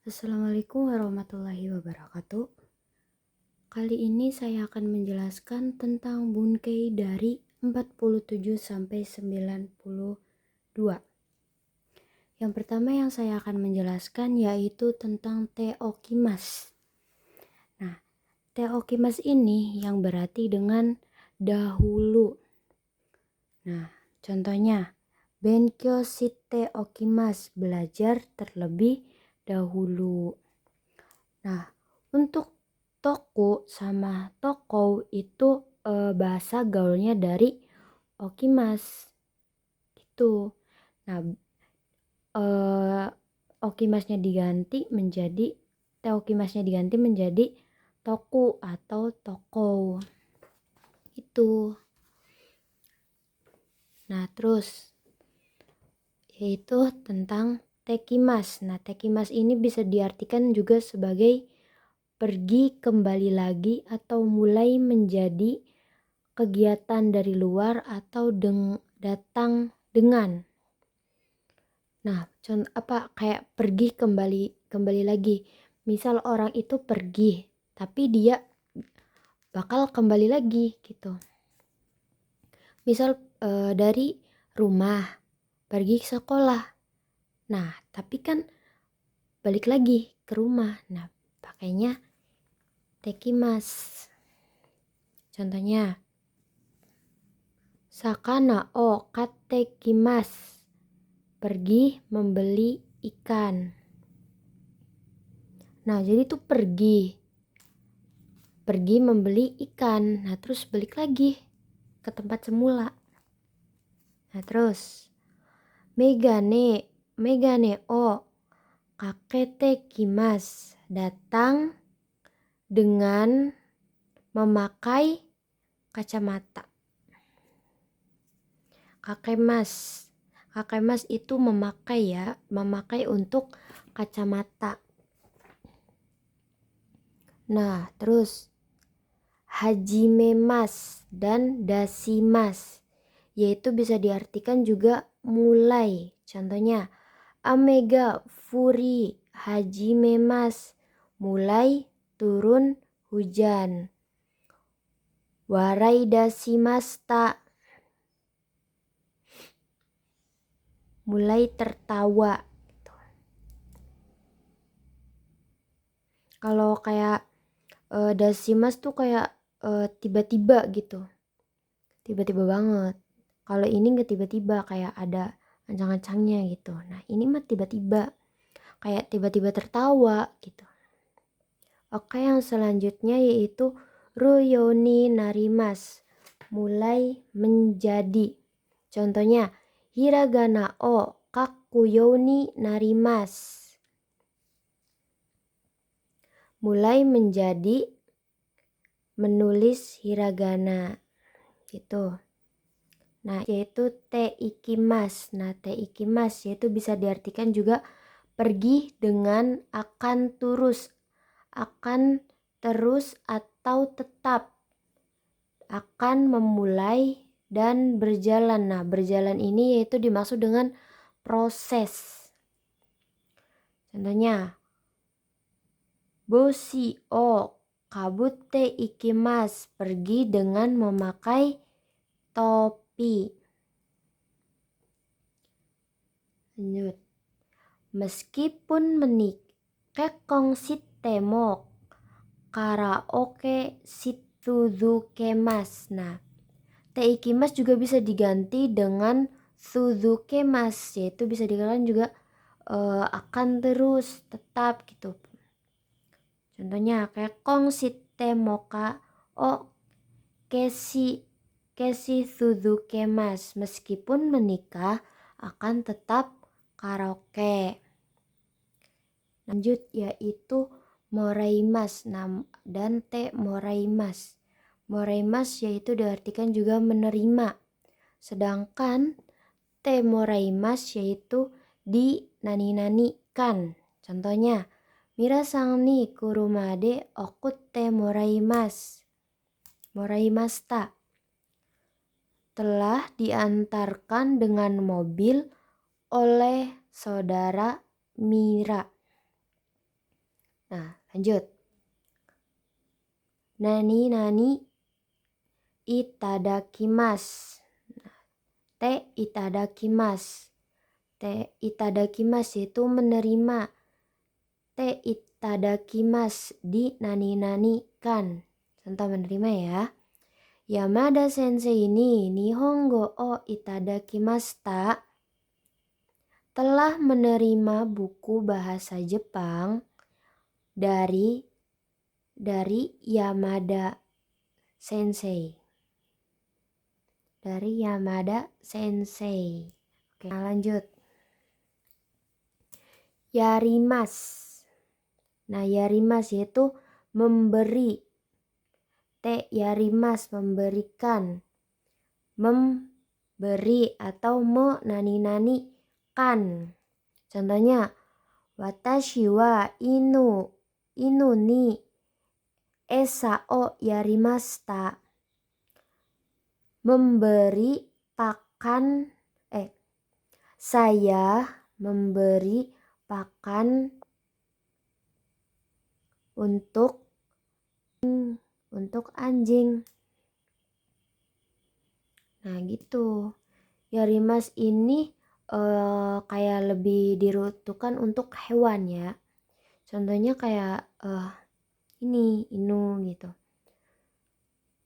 Assalamualaikum warahmatullahi wabarakatuh. Kali ini saya akan menjelaskan tentang Bunkei dari 47 sampai 92. Yang pertama yang saya akan menjelaskan yaitu tentang Teokimas. Nah, Teokimas ini yang berarti dengan dahulu. Nah, contohnya Benkyo shite okimas, belajar terlebih dahulu. Nah, untuk toko sama toko itu bahasa gaulnya dari okimas gitu. Nah, okimasnya diganti menjadi teokimasnya diganti menjadi toku atau toko itu. Nah, terus yaitu tentang tekimas. Nah, tekimas ini bisa diartikan juga sebagai pergi kembali lagi atau mulai menjadi kegiatan dari luar atau datang dengan. Nah, kayak pergi kembali lagi. Misal orang itu pergi, tapi dia bakal kembali lagi gitu. Misal dari rumah pergi ke sekolah. Nah, tapi kan balik lagi ke rumah. Nah, pakainya tekimas. Contohnya, sakana o katekimas, pergi membeli ikan. Nah, jadi tuh pergi membeli ikan. Nah, terus balik lagi ke tempat semula. Nah, terus megane o kaketekimas, datang dengan memakai kacamata. Kakemas itu memakai ya, memakai untuk kacamata. Nah, terus hajimemas dan dasimas, yaitu bisa diartikan juga mulai. Contohnya, amega furi hajimemas, mulai turun hujan. Warai dasimasta, mulai tertawa. Kalau kayak dasimas tuh kayak tiba-tiba gitu, tiba-tiba banget. Kalau ini nggak tiba-tiba, kayak ada ancang-ancangnya gitu. Nah, ini mah tiba-tiba, kayak tiba-tiba tertawa gitu. Oke, yang selanjutnya yaitu ruyoni narimas, mulai menjadi. Contohnya, hiragana o kakuyoni narimas, mulai menjadi menulis hiragana gitu. Nah, yaitu teikimas. Nah, teikimas yaitu bisa diartikan juga pergi dengan akan terus atau tetap, akan memulai dan berjalan. Nah, berjalan ini yaitu dimaksud dengan proses. Contohnya, boshi o kabute ikimas, pergi dengan memakai topi. Lanjut. Meskipun kekong sitemok karaoke situzukemas. Nah, teikimas juga bisa diganti dengan suzukemas, yaitu bisa dikatakan juga akan terus, tetap gitu. Contohnya, kekong sitemoka o kesi suzukemas, meskipun menikah akan tetap karaoke. Lanjut yaitu moraimas dan te moraimas. Moraimas yaitu diartikan juga menerima. Sedangkan te moraimas yaitu dinani-nanikan. Contohnya, mirasang ni kurumade okut te moraimasta, telah diantarkan dengan mobil oleh saudara Mira. Nah, lanjut. Nani itadakimasu. Te itadakimasu. Te itadakimasu itu menerima. Te itadakimasu di nani kan. Contoh menerima ya. Yamada sensei ini nihongo o itadakimashita. Telah menerima buku bahasa Jepang dari Yamada sensei. Dari Yamada sensei. Oke, nah lanjut. Yarimasu. Nah, yarimasu yaitu memberi. Te yarimasu memberikan. Memberi atau nani kan. Contohnya, watashi wa inu ni esa o yarimashita. Memberi pakan, saya memberi pakan untuk anjing. Nah gitu. Yarimas ini kayak lebih dirutukan untuk hewan ya. Contohnya kayak inu gitu.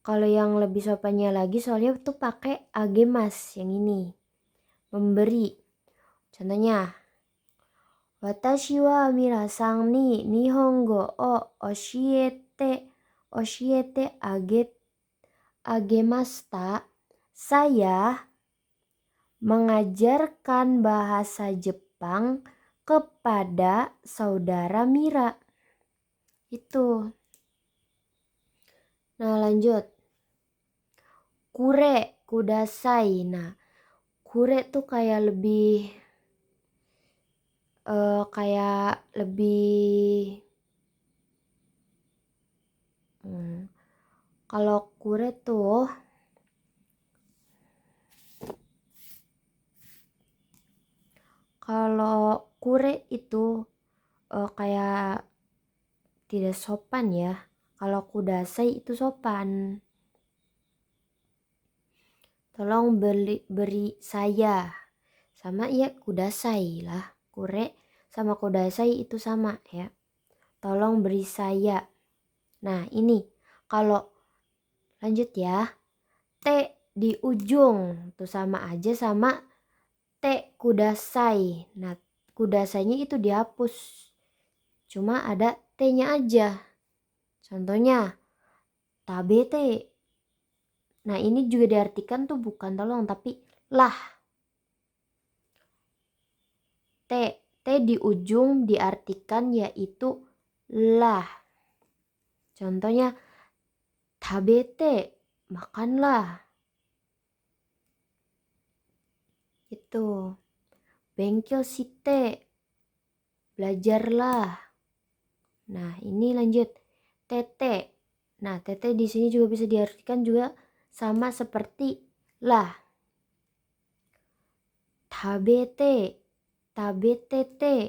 Kalau yang lebih sopannya lagi soalnya tuh pakai agemas yang ini. Memberi. Contohnya, watashi wa minasan ni nihongo o oshiete agemashita. Saya mengajarkan bahasa Jepang kepada saudara Mira. Itu. Nah, lanjut. Kure kudasai. Nah, kure tuh kayak lebih kalau kure tuh itu kayak tidak sopan ya. Kalau kudasai itu sopan. Tolong beri saya. Sama ya kudasai lah. Kure sama kudasai itu sama ya. Tolong beri saya. Nah ini kalau lanjut ya. Te di ujung tuh sama aja sama te kudasai. Nah kudasainya itu dihapus. Cuma ada T-nya aja. Contohnya tabete. Nah ini juga diartikan tuh bukan tolong tapi lah. T di ujung diartikan yaitu lah. Contohnya tabete, makanlah. Itu. Benkyou shite, belajarlah. Nah, ini lanjut. Tete. Nah, tete di sini juga bisa diartikan juga sama seperti lah. Tabete, tabetete,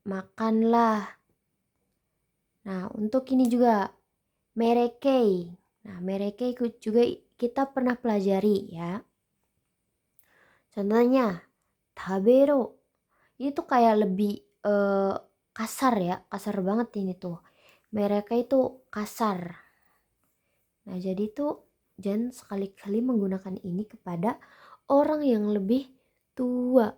makanlah. Nah, untuk ini juga merekei. Nah, merekei juga kita pernah pelajari ya. Contohnya, tabero. Itu kayak lebih kasar ya. Kasar banget ini tuh. Mereka itu kasar. Nah, jadi tuh jangan sekali-kali menggunakan ini kepada orang yang lebih tua.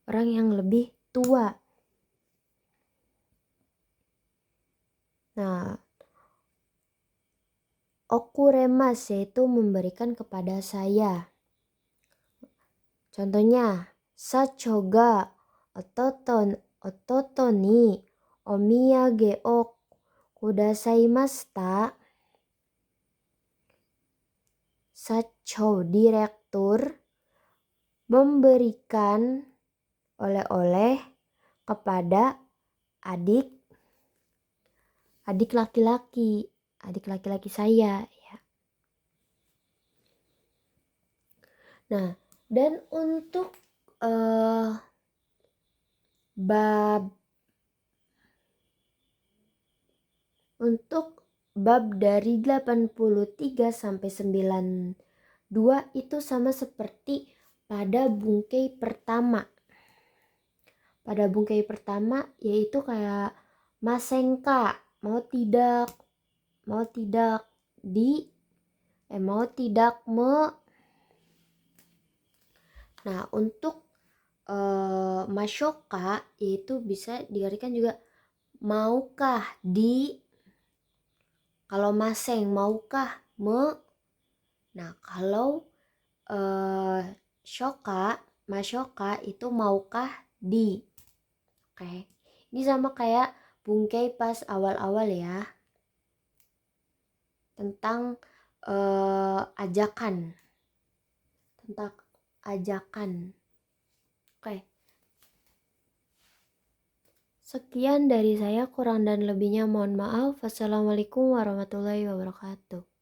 Orang yang lebih tua. Nah, okuremasu yaitu memberikan kepada saya. Contohnya, sacho ga ototo ni omiyage o kudasaimashita. Sacho direktur memberikan oleh-oleh kepada adik laki-laki saya ya. Nah, dan untuk bab dari 83 sampai 92 itu sama seperti pada bungkai pertama. Pada bungkai pertama yaitu kayak masengka, mau tidak Nah, untuk masyoka yaitu bisa diartikan juga maukah kalau maseng maukah Nah, kalau masyoka itu maukah Oke. Ini sama kayak bungkai pas awal-awal ya. Tentang ajakan. Oke. Sekian dari saya, kurang dan lebihnya mohon maaf. Wassalamualaikum warahmatullahi wabarakatuh.